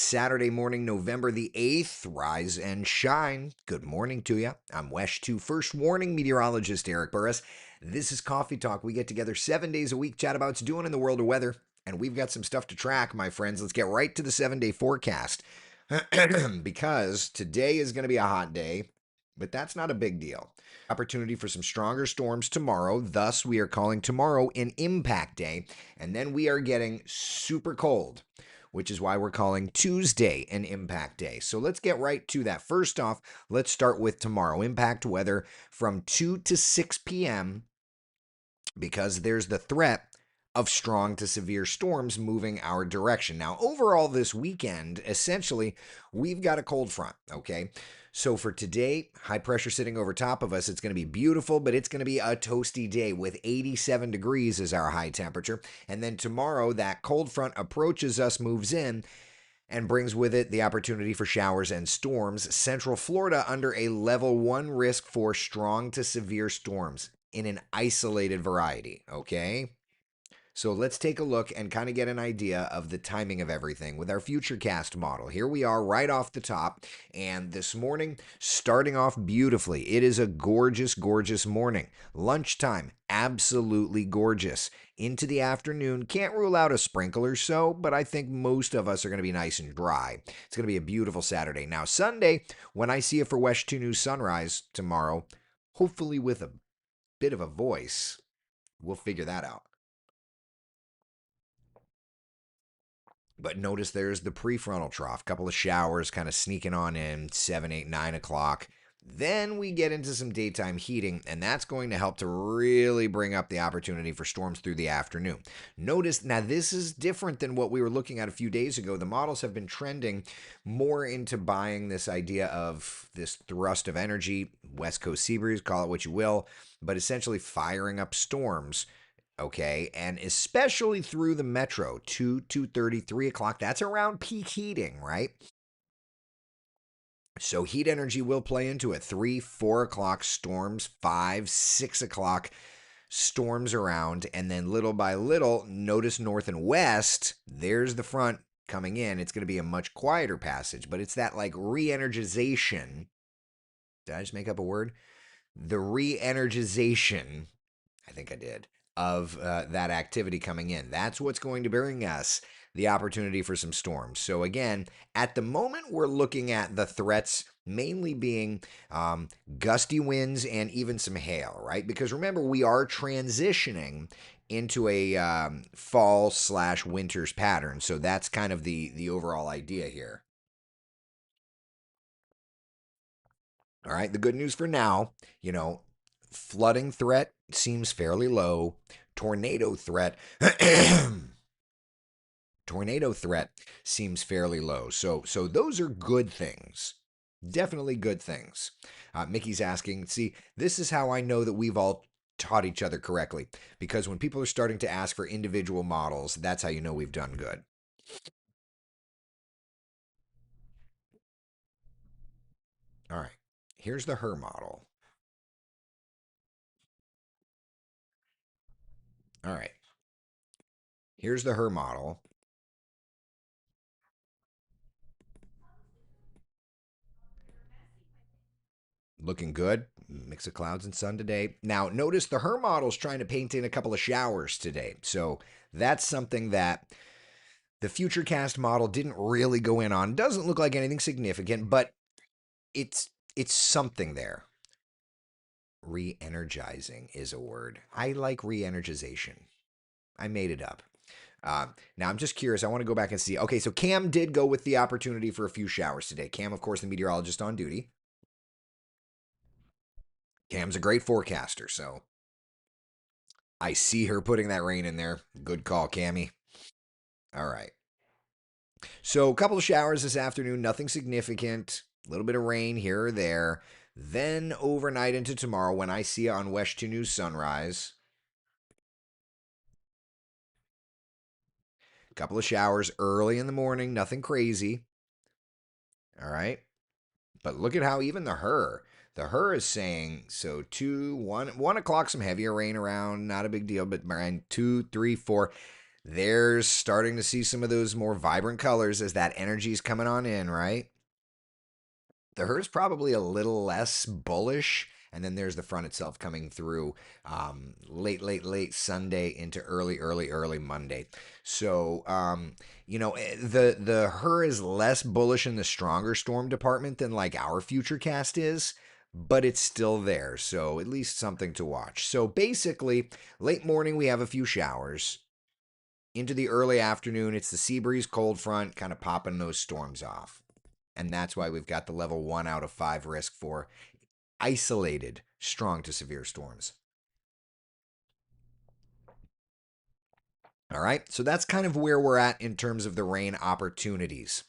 Saturday morning, November the 8th. Rise and shine. Good morning to you. I'm WESH 2 First Warning Meteorologist Eric Burris. This is Coffee Talk. We get together 7 days a week, chat about what's doing in the world of weather, and we've got some stuff to track, my friends. Let's get right to the 7-day forecast because today is going to be a hot day, but that's not a big deal. Opportunity for some stronger storms tomorrow. Thus, we are calling tomorrow an impact day. And then we are getting super cold, which is why we're calling Tuesday an impact day. So let's get right to that. First off, let's start with tomorrow. Impact weather from 2 to 6 p.m. because there's the threat of strong to severe storms moving our direction. Now, overall this weekend, essentially, we've got a cold front, okay? So for today, high pressure sitting over top of us. It's going to be beautiful, but it's going to be a toasty day with 87 degrees as our high temperature. And then tomorrow, that cold front approaches us, moves in, and brings with it the opportunity for showers and storms. Central Florida under a level 1 risk for strong to severe storms in an isolated variety, okay? So let's take a look and kind of get an idea of the timing of everything with our Futurecast model. Here we are right off the top, and this morning, starting off beautifully. It is a gorgeous, gorgeous morning. Lunchtime, absolutely gorgeous. Into the afternoon, can't rule out a sprinkle or so, but I think most of us are going to be nice and dry. It's going to be a beautiful Saturday. Now, Sunday, when I see it for WESH 2 News Sunrise tomorrow, hopefully with a bit of a voice, we'll figure that out. But notice there's the prefrontal trough, couple of showers kind of sneaking on in 7, 8, 9 o'clock. Then we get into some daytime heating, and that's going to help to really bring up the opportunity for storms through the afternoon. Notice, now this is different than what we were looking at a few days ago. The models have been trending more into buying this idea of this thrust of energy, West Coast sea breeze, call it what you will, but essentially firing up storms. Okay, and especially through the metro, 2:30, 3 o'clock, that's around peak heating, right? So heat energy will play into it. 3, 4 o'clock storms, 5, 6 o'clock storms around, and then little by little, notice north and west, there's the front coming in. It's going to be a much quieter passage, but it's that like re-energization. Did I just make up a word? The re-energization, I think I did, of that activity coming in. That's what's going to bring us the opportunity for some storms. So again, at the moment, we're looking at the threats mainly being gusty winds and even some hail, right? Because remember, we are transitioning into a fall/winters pattern. So that's kind of the overall idea here. All right, the good news for now, flooding threat seems fairly low. Tornado threat tornado threat seems fairly low. So those are good things. Definitely good things. Mickey's asking, see, this is how I know that we've all taught each other correctly. Because when people are starting to ask for individual models, that's how you know we've done good. All right. Here's the her model. All right. Here's the her model. Looking good. Mix of clouds and sun today. Now, notice the her model's trying to paint in a couple of showers today. So that's something that the Futurecast model didn't really go in on. Doesn't look like anything significant, but it's something there. Re-energizing is a word. I like re-energization. I made it up. Now I'm just curious. I want to go back and see. Okay, so Cam did go with the opportunity for a few showers today. Cam, of course, the meteorologist on duty. Cam's a great forecaster, so I see her putting that rain in there. Good call, Cammy. All right. So a couple of showers this afternoon, nothing significant. A little bit of rain here or there. Then overnight into tomorrow, when I see you on WESH 2 News Sunrise, a couple of showers early in the morning, nothing crazy. All right. But look at how even the her is saying so 2, 1 o'clock, some heavier rain around, not a big deal, but around 2, 3, 4. They're starting to see some of those more vibrant colors as that energy is coming on in, right? The Her's probably a little less bullish. And then there's the front itself coming through late Sunday into early Monday. So, the Her is less bullish in the stronger storm department than like our Futurecast is, but it's still there. So, at least something to watch. So, basically, late morning, we have a few showers. Into the early afternoon, it's the sea breeze cold front kind of popping those storms off. And that's why we've got the level 1 out of 5 risk for isolated strong to severe storms. All right, so that's kind of where we're at in terms of the rain opportunities.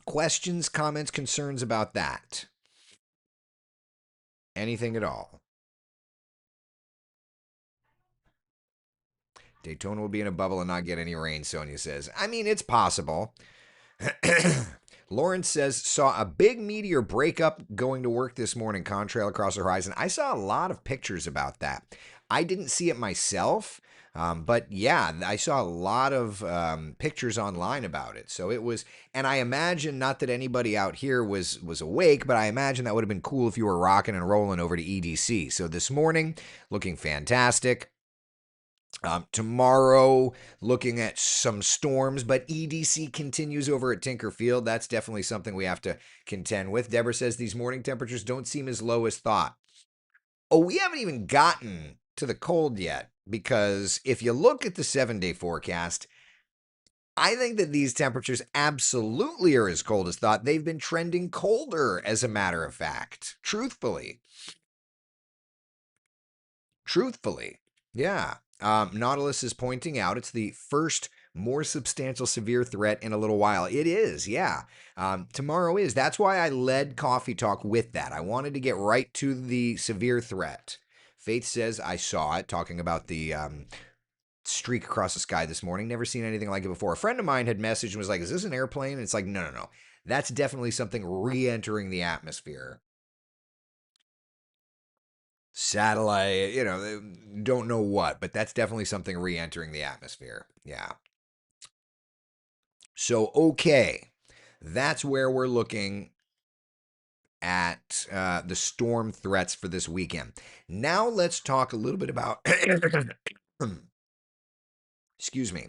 Questions, comments, concerns about that? Anything at all? Daytona will be in a bubble and not get any rain, Sonia says. I mean, it's possible. Lawrence says, saw a big meteor break up going to work this morning, contrail across the horizon. I saw a lot of pictures about that. I didn't see it myself, but yeah, I saw a lot of pictures online about it. So it was, and I imagine not that anybody out here was awake, but I imagine that would have been cool if you were rocking and rolling over to EDC. So this morning, looking fantastic. Tomorrow, looking at some storms, but EDC continues over at Tinker Field. That's definitely something we have to contend with. Deborah says these morning temperatures don't seem as low as thought. Oh, we haven't even gotten to the cold yet, because if you look at the 7-day forecast, I think that these temperatures absolutely are as cold as thought. They've been trending colder, as a matter of fact. Truthfully. Yeah. Nautilus is pointing out it's the first more substantial severe threat in a little while. It is, yeah. Tomorrow is. That's why I led Coffee Talk with that. I wanted to get right to the severe threat. Faith says, I saw it, talking about the streak across the sky this morning. Never seen anything like it before. A friend of mine had messaged and was like, is this an airplane? And it's like, no. That's definitely something re entering the atmosphere. Satellite, don't know what, but that's definitely something re entering the atmosphere. Yeah. So, okay. That's where we're looking at the storm threats for this weekend. Now, let's talk a little bit about. Excuse me.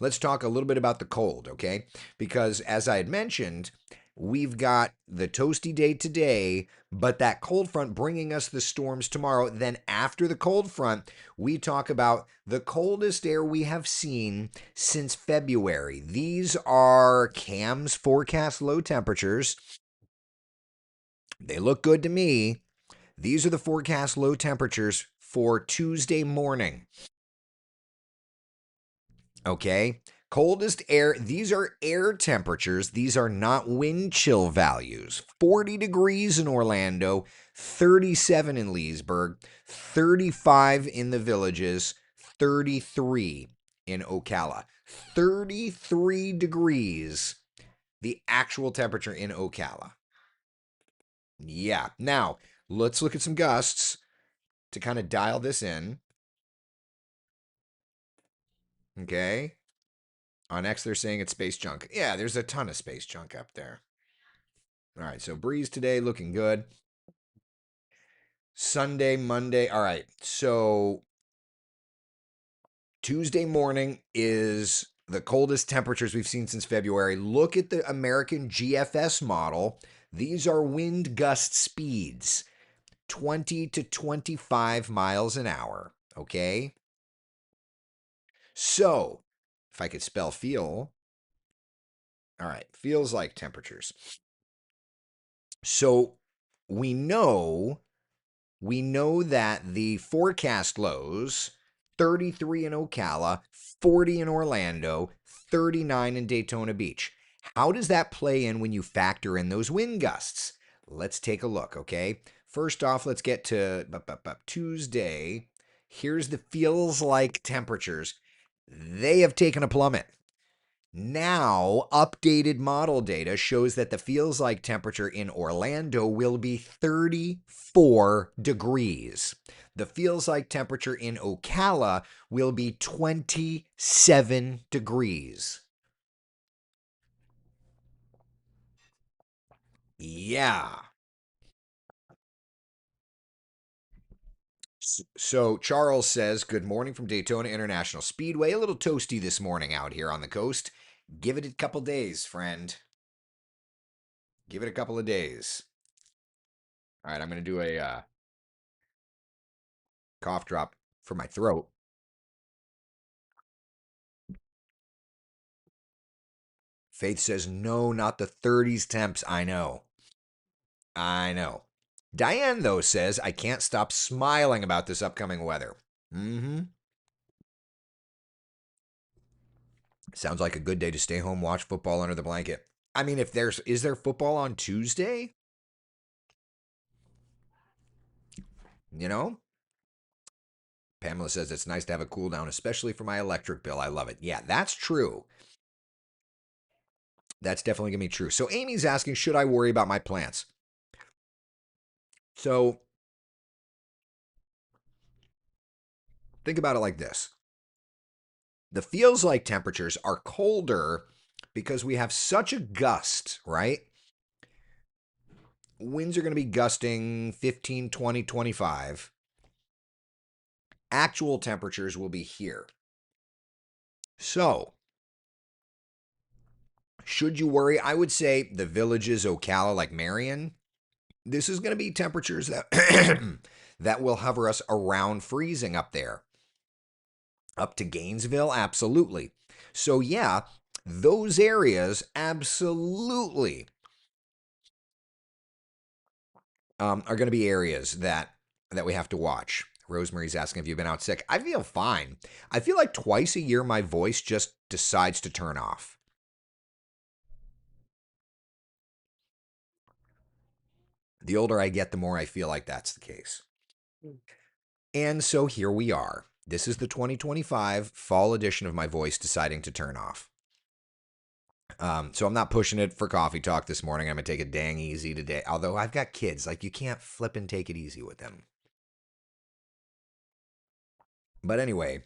Let's talk a little bit about the cold, okay? Because as I had mentioned, we've got the toasty day today, but that cold front bringing us the storms tomorrow. Then after the cold front, we talk about the coldest air we have seen since February. These are CAM's forecast low temperatures. They look good to me. These are the forecast low temperatures for Tuesday morning. Okay. Coldest air, these are air temperatures. These are not wind chill values. 40 degrees in Orlando, 37 in Leesburg, 35 in the Villages, 33 in Ocala. 33 degrees, the actual temperature in Ocala. Yeah. Now, let's look at some gusts to kind of dial this in. Okay. On X, they're saying it's space junk. Yeah, there's a ton of space junk up there. All right, so breeze today looking good. Sunday, Monday. All right, so Tuesday morning is the coldest temperatures we've seen since February. Look at the American GFS model. These are wind gust speeds 20 to 25 miles an hour. Okay. So if I could spell feel, all right, feels like temperatures. So we know that the forecast lows 33 in Ocala, 40 in Orlando, 39 in Daytona Beach. How does that play in when you factor in those wind gusts? Let's take a look, okay? First off, let's get to Tuesday. Here's the feels like temperatures. They have taken a plummet. Now, updated model data shows that the feels like temperature in Orlando will be 34 degrees. The feels like temperature in Ocala will be 27 degrees. Yeah. So Charles says, "Good morning from Daytona International Speedway. A little toasty this morning out here on the coast. Give it a couple days, friend. Give it a couple of days." All right, I'm going to do a cough drop for my throat. Faith says, "No, not the 30s temps. I know. I know." Diane, though, says, "I can't stop smiling about this upcoming weather." Mm-hmm. Sounds like a good day to stay home, watch football under the blanket. I mean, if is there football on Tuesday? You know? Pamela says it's nice to have a cool down, especially for my electric bill. I love it. Yeah, that's true. That's definitely going to be true. So Amy's asking, should I worry about my plants? So think about it like this. The feels like temperatures are colder because we have such a gust, right? Winds are going to be gusting 15, 20, 25. Actual temperatures will be here. So, should you worry? I would say the villages, Ocala, like Marion, this is going to be temperatures that that will hover us around freezing up there. Up to Gainesville, absolutely. So yeah, those areas absolutely are going to be areas that we have to watch. Rosemary's asking if you've been out sick. I feel fine. I feel like twice a year my voice just decides to turn off. The older I get, the more I feel like that's the case. And so here we are. This is the 2025 fall edition of my voice deciding to turn off. So I'm not pushing it for coffee talk this morning. I'm gonna take it dang easy today. Although I've got kids, like you can't flip and take it easy with them. But anyway,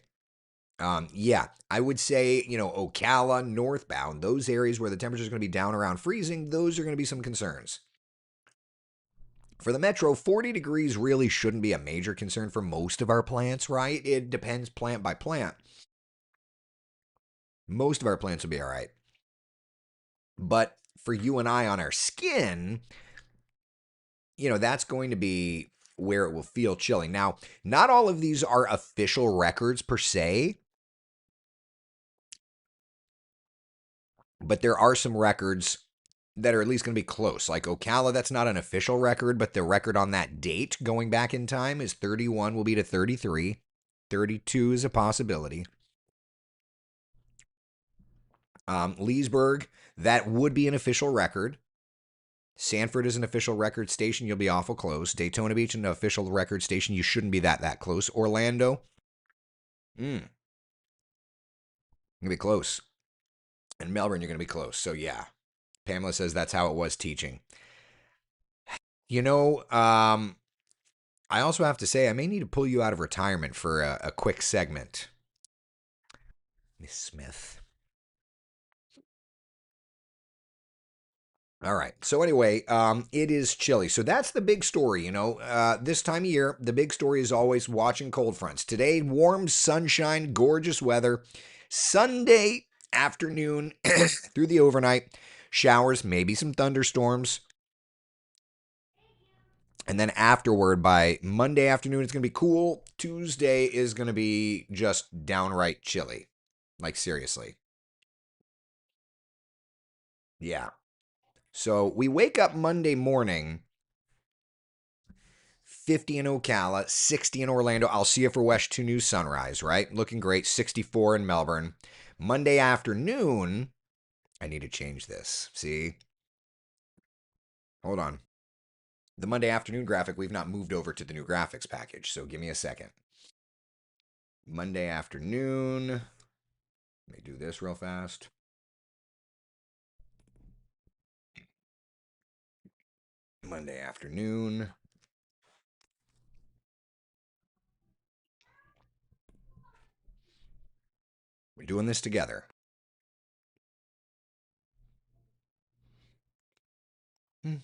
yeah, I would say Ocala, northbound, those areas where the temperature is going to be down around freezing. Those are going to be some concerns. For the metro, 40 degrees really shouldn't be a major concern for most of our plants, right? It depends plant by plant. Most of our plants will be all right. But for you and I on our skin, that's going to be where it will feel chilly. Now, not all of these are official records per se, but there are some records that are at least going to be close. Like Ocala, that's not an official record, but the record on that date going back in time is 31 will be to 33. 32 is a possibility. Leesburg, that would be an official record. Sanford is an official record station. You'll be awful close. Daytona Beach, an official record station. You shouldn't be that close. Orlando, gonna be close. And Melbourne, you're gonna be close. So yeah, Pamela says that's how it was teaching. You know, I also have to say I may need to pull you out of retirement for a quick segment, Miss Smith. All right. So anyway, it is chilly. So that's the big story. This time of year, the big story is always watching cold fronts. Today, warm sunshine, gorgeous weather. Sunday afternoon through the overnight, showers, maybe some thunderstorms. And then afterward, by Monday afternoon, it's going to be cool. Tuesday is going to be just downright chilly. Like, seriously. Yeah. So we wake up Monday morning, 50 in Ocala, 60 in Orlando. I'll see you for West 2 News Sunrise, right? Looking great. 64 in Melbourne. Monday afternoon, I need to change this. See? Hold on. The Monday afternoon graphic, we've not moved over to the new graphics package, so give me a second. Monday afternoon. Let me do this real fast. Monday afternoon. We're doing this together. Do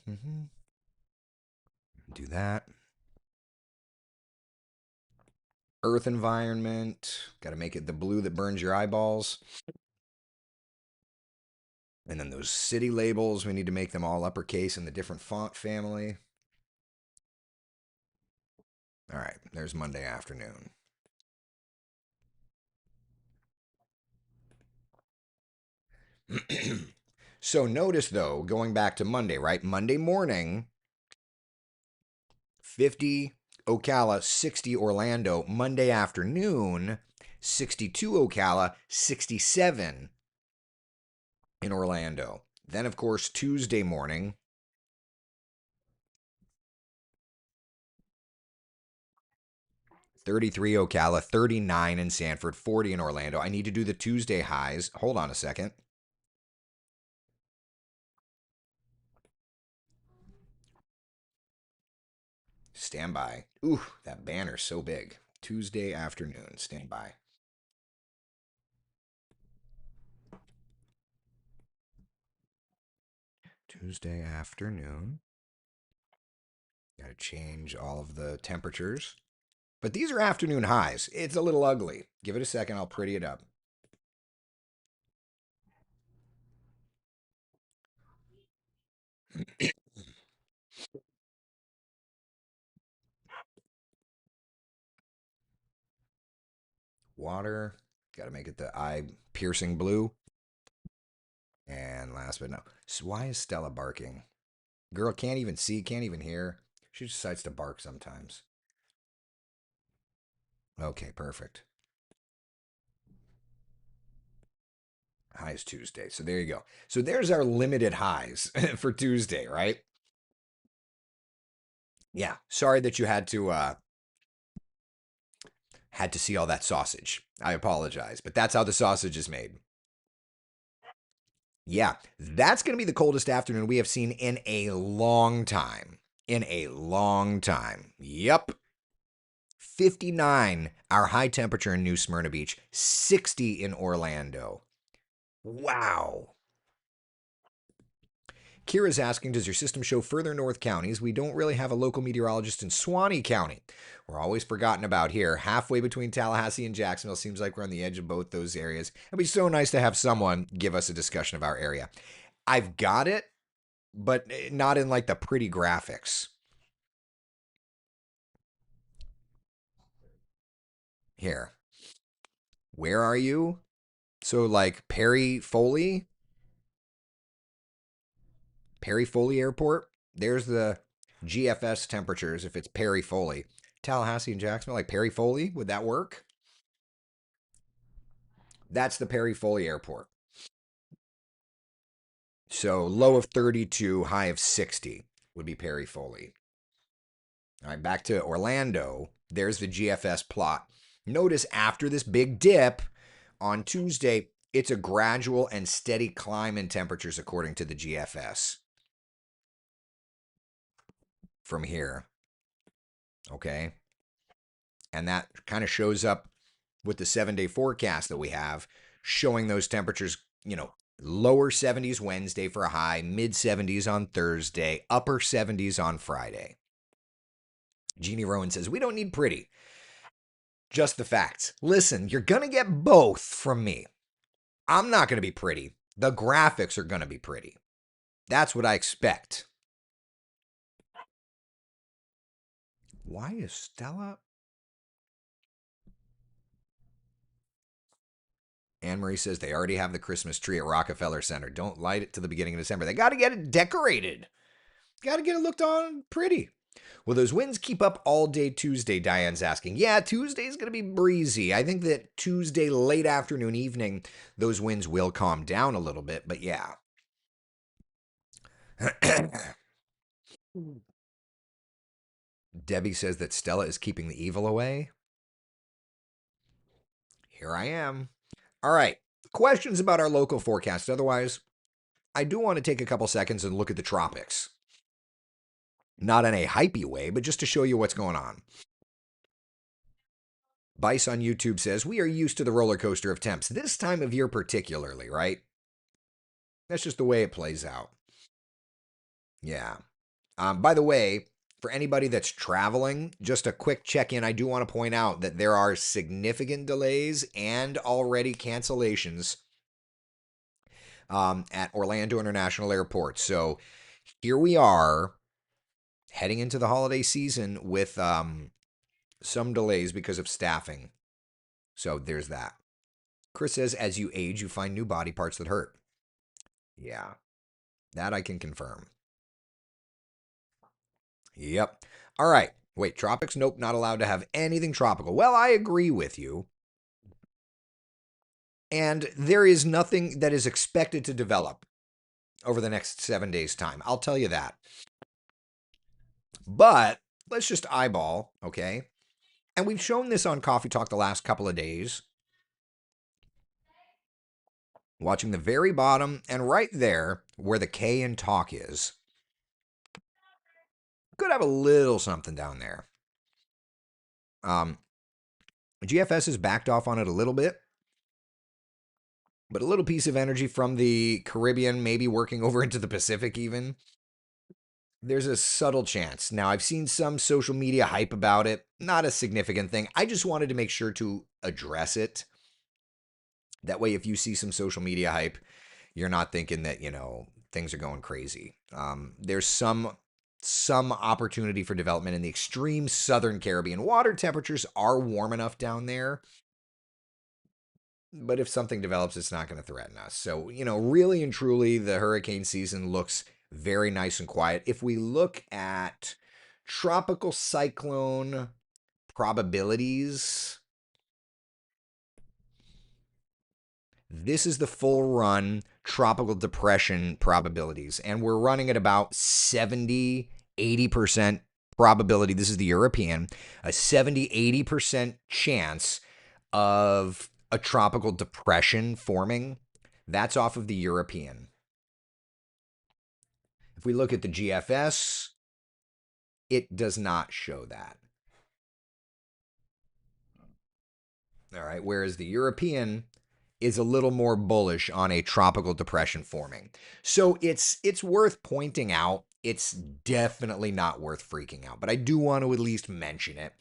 that. Earth environment. Got to make it the blue that burns your eyeballs. And then those city labels, we need to make them all uppercase in the different font family. All right, there's Monday afternoon. So notice though, going back to Monday, right? Monday morning, 50 Ocala, 60 Orlando. Monday afternoon, 62 Ocala, 67 in Orlando. Then, of course, Tuesday morning, 33 Ocala, 39 in Sanford, 40 in Orlando. I need to do the Tuesday highs. Hold on a second. Stand by. Ooh, that banner's so big. Tuesday afternoon. Stand by. Tuesday afternoon. Got to change all of the temperatures. But these are afternoon highs. It's a little ugly. Give it a second. I'll pretty it up. Water. Got to make it the eye piercing blue. And last but no. So why is Stella barking? Girl can't even see, can't even hear. She just decides to bark sometimes. Okay, perfect. Highs Tuesday. So there you go. So there's our limited highs for Tuesday, right? Yeah. Sorry that you had to see all that sausage. I apologize, but that's how the sausage is made. Yeah, that's going to be the coldest afternoon we have seen in a long time. In a long time. Yep. 59, our high temperature in New Smyrna Beach, 60 in Orlando. Wow. Kira's asking, does your system show further north counties? We don't really have a local meteorologist in Suwannee County. We're always forgotten about here. Halfway between Tallahassee and Jacksonville. Seems like we're on the edge of both those areas. It'd be so nice to have someone give us a discussion of our area. I've got it, but not in like the pretty graphics. Here. Where are you? So like Perry Foley Airport. There's the GFS temperatures if it's Perry Foley. Tallahassee and Jacksonville, like Perry Foley, would that work? That's the Perry Foley Airport. So low of 32, high of 60 would be Perry Foley. All right, back to Orlando. There's the GFS plot. Notice after this big dip on Tuesday, it's a gradual and steady climb in temperatures according to the GFS from here. Okay. And that kind of shows up with the 7-day forecast that we have, showing those temperatures, lower 70s Wednesday for a high, mid 70s on Thursday, upper 70s on Friday. Jeannie Rowan says, we don't need pretty, just the facts. Listen, you're going to get both from me. I'm not going to be pretty. The graphics are going to be pretty. That's what I expect. Why is Stella? Anne Marie says they already have the Christmas tree at Rockefeller Center. Don't light it to the beginning of December. They got to get it decorated. Got to get it looked on pretty. Will those winds keep up all day Tuesday? Diane's asking. Yeah, Tuesday's going to be breezy. I think that Tuesday, late afternoon, evening, those winds will calm down a little bit, but yeah. Debbie says that Stella is keeping the evil away. Here I am. All right. Questions about our local forecast. Otherwise, I do want to take a couple seconds and look at the tropics. Not in a hypey way, but just to show you what's going on. Bice on YouTube says, we are used to the roller coaster of temps, this time of year particularly, right? That's just the way it plays out. Yeah. By the way, for anybody that's traveling, just a quick check in. I do want to point out that there are significant delays and already cancellations at Orlando International Airport. So here we are heading into the holiday season with some delays because of staffing. So there's that. Chris says, as you age, you find new body parts that hurt. Yeah, that I can confirm. Yep. All right. Wait, tropics? Nope, not allowed to have anything tropical. Well, I agree with you. And there is nothing that is expected to develop over the next 7 days' time. I'll tell you that. But let's just eyeball, okay? And we've shown this on Coffee Talk the last couple of days. Watching the very bottom and right there where the K in talk is. Could have a little something down there. GFS has backed off on it a little bit. But a little piece of energy from the Caribbean, maybe working over into the Pacific even. There's a subtle chance. Now, I've seen some social media hype about it. Not a significant thing. I just wanted to make sure to address it. That way, if you see some social media hype, you're not thinking that, things are going crazy. There's some opportunity for development in the extreme southern Caribbean. Water temperatures are warm enough down there. But if something develops, it's not going to threaten us. So, really and truly, the hurricane season looks very nice and quiet. If we look at tropical cyclone probabilities, this is the full run tropical depression probabilities. And we're running at about 70, 80% probability. This is the European, a 70, 80% chance of a tropical depression forming. That's off of the European. If we look at the GFS, it does not show that. All right, whereas the European is a little more bullish on a tropical depression forming. So it's worth pointing out. It's definitely not worth freaking out, but I do want to at least mention it.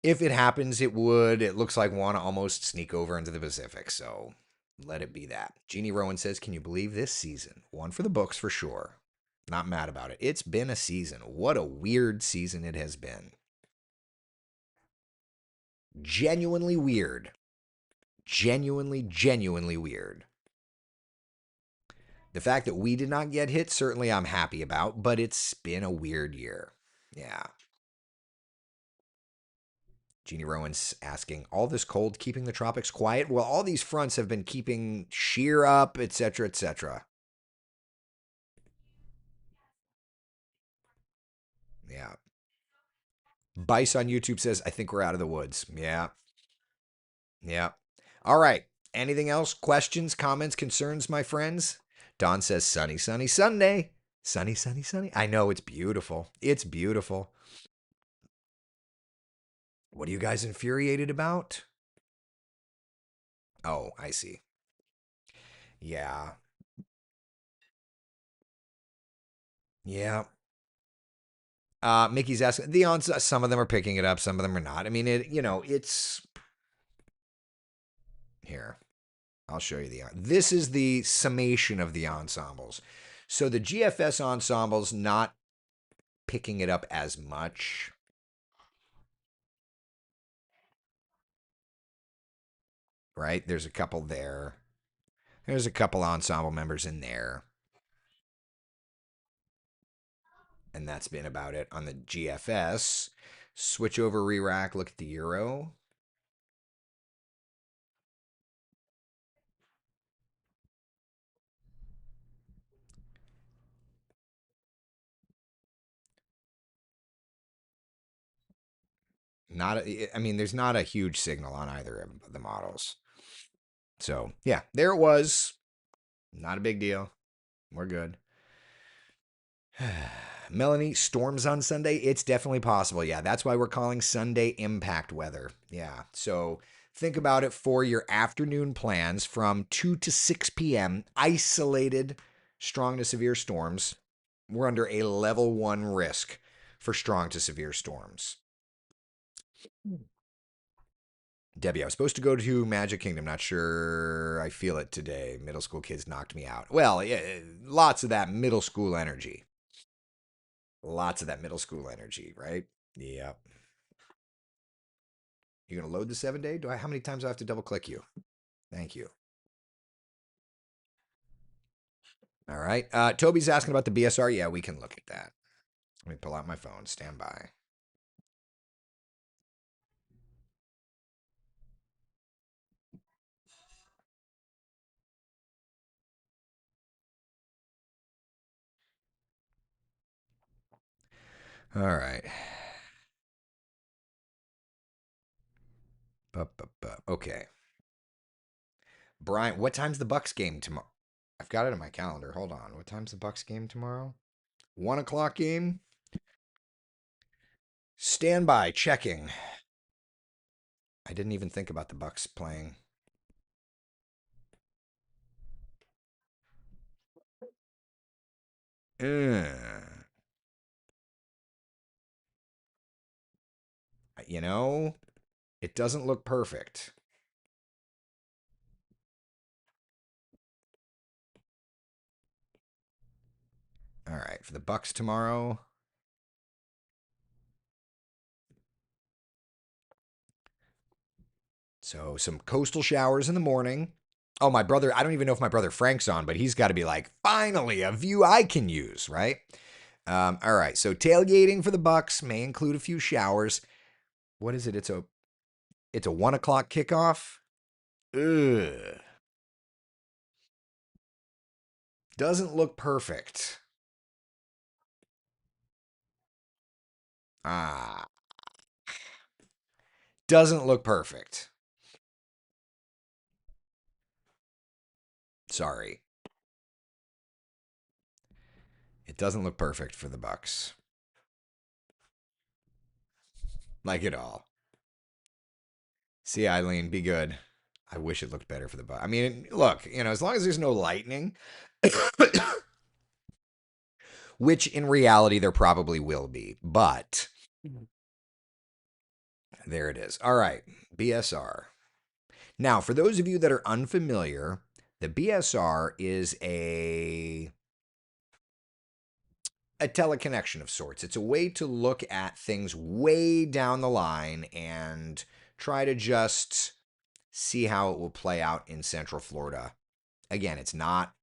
If it happens, it would. It looks like want to almost sneak over into the Pacific, so let it be that. Jeannie Rowan says, can you believe this season? One for the books for sure. Not mad about it. It's been a season. What a weird season it has been. Genuinely weird. Genuinely weird. The fact that we did not get hit, certainly I'm happy about, but it's been a weird year. Yeah. Jeannie Rowan's asking, all this cold keeping the tropics quiet? Well, all these fronts have been keeping shear up, etc., etc. Yeah. Bice on YouTube says, I think we're out of the woods. Yeah. Yeah. All right. Anything else? Questions, comments, concerns, my friends? Don says, sunny, sunny Sunday. Sunny, sunny, sunny. I know, it's beautiful. It's beautiful. What are you guys infuriated about? Oh, I see. Yeah. Yeah. Mickey's asking the odds. Some of them are picking it up, some of them are not. I mean, it's here. I'll show you this is the summation of the ensembles. So the GFS ensembles not picking it up as much. Right? There's a couple there. There's a couple ensemble members in there. And that's been about it on the GFS. Switch over re-rack, look at the Euro. I mean, there's not a huge signal on either of the models. So, yeah, there it was. Not a big deal. We're good. Melanie, storms on Sunday? It's definitely possible. Yeah, that's why we're calling Sunday impact weather. Yeah. So think about it for your afternoon plans from 2 to 6 p.m. Isolated strong to severe storms. We're under a level 1 risk for strong to severe storms. Debbie, I was supposed to go to Magic Kingdom. Not sure I feel it today. Middle school kids knocked me out. Well, yeah, lots of that middle school energy. Lots of that middle school energy, right? Yep. You gonna load the 7 day? Do I? How many times do I have to double click you? Thank you. All right. Toby's asking about the BSR. Yeah, we can look at that. Let me pull out my phone. Stand by. All right. Okay. Brian, what time's the Bucks game tomorrow? I've got it in my calendar. Hold on. What time's the Bucks game tomorrow? 1 o'clock game. Stand by. Checking. I didn't even think about the Bucks playing. Uh, you know, it doesn't look perfect. All right, for the Bucks tomorrow. So some coastal showers in the morning. Oh, my brother, I don't even know if my brother Frank's on, but he's got to be like, finally, a view I can use, right? All right, so tailgating for the Bucks may include a few showers. What is it? It's a 1 o'clock kickoff. Ugh. Doesn't look perfect. Ah, doesn't look perfect. Sorry. It doesn't look perfect for the Bucks. Like it all. See, Eileen, be good. I wish it looked better for the Bucks. I mean, look, as long as there's no lightning, which in reality there probably will be, but there it is. All right, BSR. Now, for those of you that are unfamiliar, the BSR is a teleconnection of sorts. It's a way to look at things way down the line and try to just see how it will play out in Central Florida. Again, it's not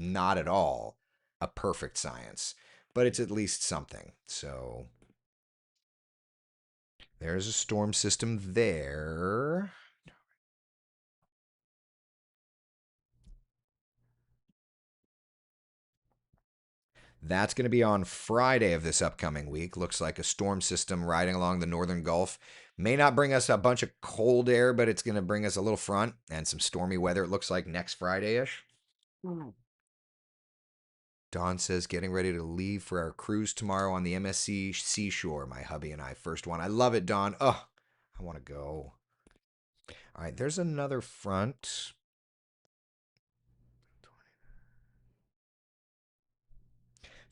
at all a perfect science, but it's at least something. So there's a storm system there. That's going to be on Friday of this upcoming week. Looks like a storm system riding along the northern Gulf. May not bring us a bunch of cold air, but it's going to bring us a little front and some stormy weather. It looks like next Friday ish. Dawn says, getting ready to leave for our cruise tomorrow on the MSC Seashore. My hubby and I, first one. I love it, Dawn. Oh, I want to go. All right, there's another front.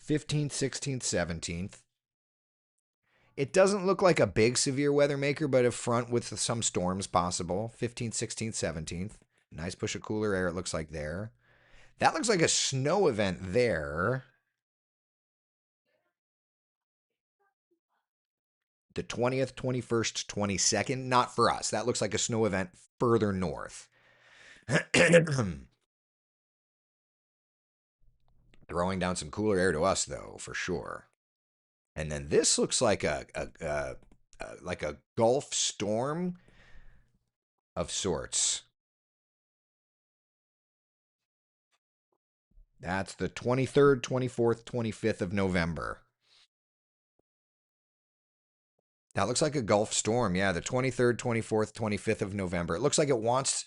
15th, 16th, 17th. It doesn't look like a big severe weather maker, but a front with some storms possible. 15th, 16th, 17th. Nice push of cooler air, it looks like there. That looks like a snow event there. The 20th, 21st, 22nd. Not for us. That looks like a snow event further north. Throwing down some cooler air to us, though, for sure. And then this looks like a Gulf storm of sorts. That's the 23rd, 24th, 25th of November. That looks like a Gulf storm. Yeah, the 23rd, 24th, 25th of November. It looks like it wants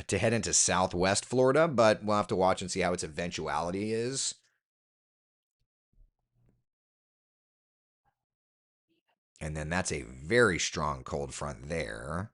to head into southwest Florida, but we'll have to watch and see how its eventuality is. And then that's a very strong cold front there.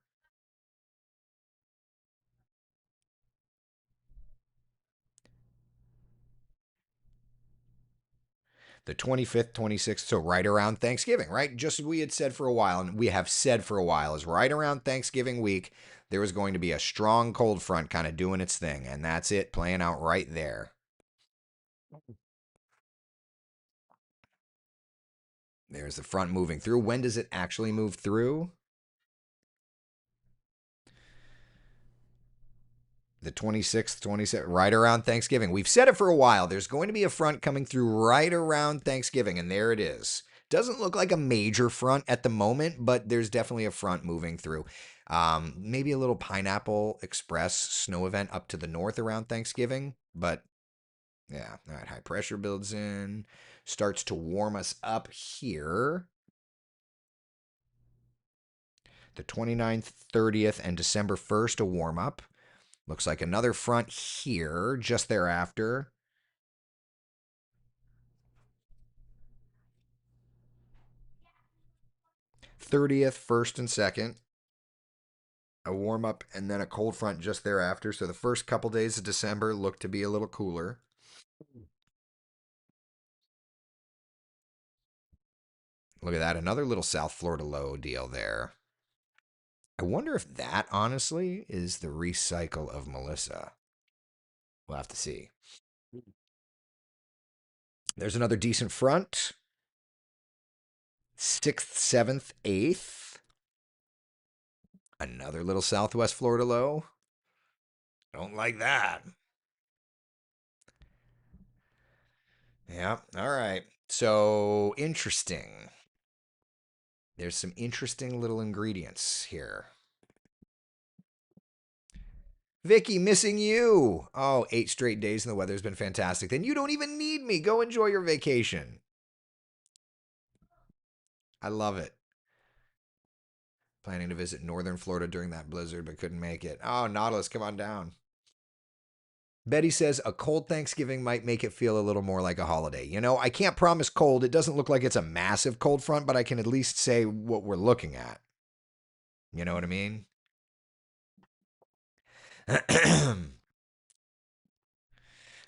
The 25th, 26th, so right around Thanksgiving, right? Just as we had said for a while, and we have said for a while, is right around Thanksgiving week, there was going to be a strong cold front kind of doing its thing. And that's it, playing out right there. There's the front moving through. When does it actually move through? The 26th, 27th, right around Thanksgiving. We've said it for a while. There's going to be a front coming through right around Thanksgiving, and there it is. Doesn't look like a major front at the moment, but there's definitely a front moving through. Maybe a little Pineapple Express snow event up to the north around Thanksgiving, but yeah. All right, high pressure builds in, starts to warm us up here. The 29th, 30th, and December 1st, a warm up. Looks like another front here just thereafter. 30th, 1st, and 2nd. A warm up and then a cold front just thereafter. So the first couple days of December look to be a little cooler. Look at that. Another little South Florida low deal there. I wonder if that, honestly, is the recycle of Melissa. We'll have to see. There's another decent front. 6th, 7th, 8th. Another little Southwest Florida low. Don't like that. Yeah. All right. So interesting. There's some interesting little ingredients here. Vicky, missing you. Oh, 8 straight days and the weather's been fantastic. Then you don't even need me. Go enjoy your vacation. I love it. Planning to visit northern Florida during that blizzard, but couldn't make it. Oh, Nautilus, come on down. Betty says a cold Thanksgiving might make it feel a little more like a holiday. You know, I can't promise cold. It doesn't look like it's a massive cold front, but I can at least say what we're looking at. You know what I mean?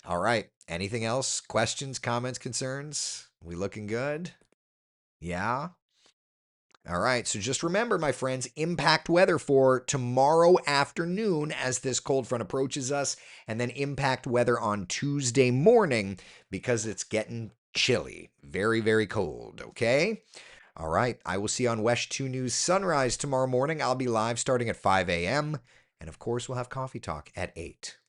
All right. Anything else? Questions, comments, concerns? We looking good? Yeah. All right. So just remember, my friends, impact weather for tomorrow afternoon as this cold front approaches us, and then impact weather on Tuesday morning because it's getting chilly. Very, very cold. Okay. All right. I will see you on WESH 2 News Sunrise tomorrow morning. I'll be live starting at 5 a.m. And of course, we'll have coffee talk at 8.